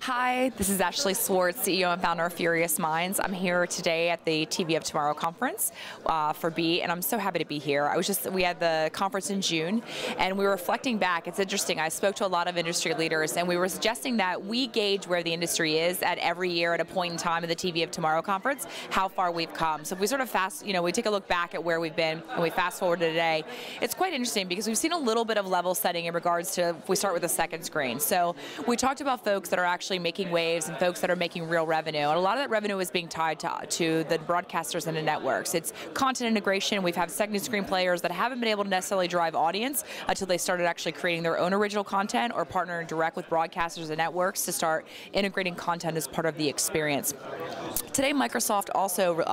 Hi, this is Ashley Swartz, CEO and founder of Furious Minds. I'm here today at the TV of Tomorrow conference for B, and I'm so happy to be here. We had the conference in June, and we were reflecting back. It's interesting. I spoke to a lot of industry leaders, and we were suggesting that we gauge where the industry is at every year at a point in time of the TV of Tomorrow conference, how far we've come. So if we sort of we take a look back at where we've been, and we fast forward to today, it's quite interesting because we've seen a little bit of level setting in regards to, if we start with the second screen. So we talked about folks that are actually making waves and folks that are making real revenue. And a lot of that revenue is being tied to the broadcasters and the networks. It's content integration. We've had second screen players that haven't been able to necessarily drive audience until they started actually creating their own original content or partnering direct with broadcasters and networks to start integrating content as part of the experience. Today, Microsoft also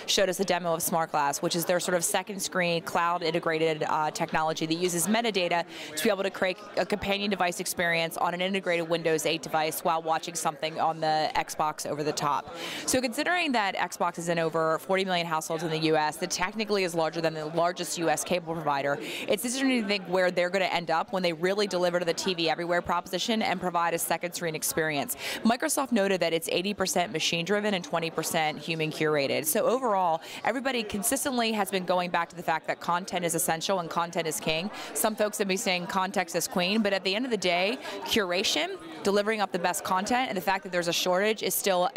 showed us a demo of SmartGlass, which is their sort of second screen cloud integrated technology that uses metadata to be able to create a companion device experience on an integrated Windows 8 device while watching something on the Xbox over the top. So considering that Xbox is in over 40 million households in the US, that technically is larger than the largest US cable provider, it's interesting to think where they're going to end up when they really deliver to the TV everywhere proposition and provide a second screen experience. Microsoft noted that it's 80% machine driven and 20% human curated. So overall, everybody consistently has been going back to the fact that content is essential and content is king. Some folks have been saying context is queen, but at the end of the day, curation, delivering up the best content, and the fact that there's a shortage is still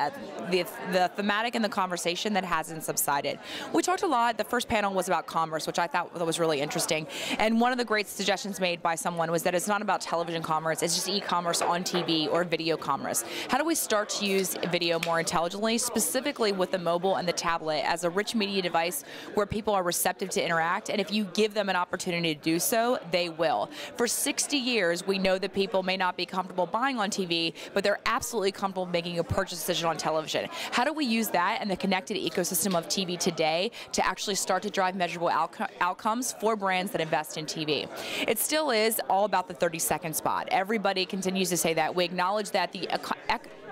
the thematic in the conversation that hasn't subsided. We talked a lot. The first panel was about commerce, which I thought was really interesting. And one of the great suggestions made by someone was that it's not about television commerce, it's just e-commerce on TV or video commerce. How do we start to use video more intelligently, specifically with the mobile and the tablet as a rich media device where people are receptive to interact, and if you give them an opportunity to do so, they will. For 60 years, we know that people may not be comfortable buying on TV, but they're absolutely comfortable making a purchase decision on television. How do we use that and the connected ecosystem of TV today to actually start to drive measurable outcomes for brands that invest in TV? It still is all about the 30-second spot. Everybody continues to say that. We acknowledge that the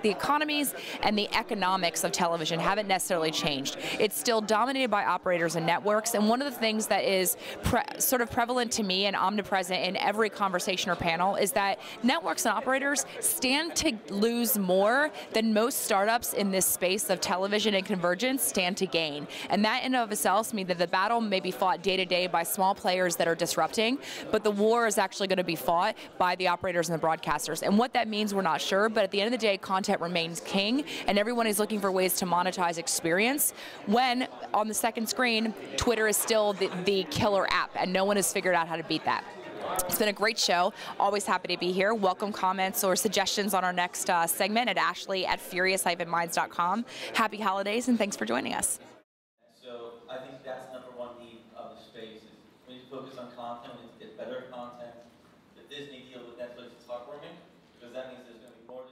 economies and the economics of television haven't necessarily changed. It's still dominated by operators and networks, and one of the things that is sort of prevalent to me and omnipresent in every conversation or panel is that networks and operators stand to lose more than most startups in this space of television and convergence stand to gain. And that in and of itself means that the battle may be fought day to day by small players that are disrupting, but the war is actually going to be fought by the operators and the broadcasters. And what that means, we're not sure, but at the end of the day, content remains king, and everyone is looking for ways to monetize experience when, on the second screen, Twitter is still the killer app, and no one has figured out how to beat that. It's been a great show. Always happy to be here. Welcome comments or suggestions on our next segment at ashley@furious-minds.com. Happy holidays, and thanks for joining us. So I think that's number one need of the space. Is we need to focus on content. We need to get better content. The Disney deal with Netflix is heartwarming because that means there's going to be more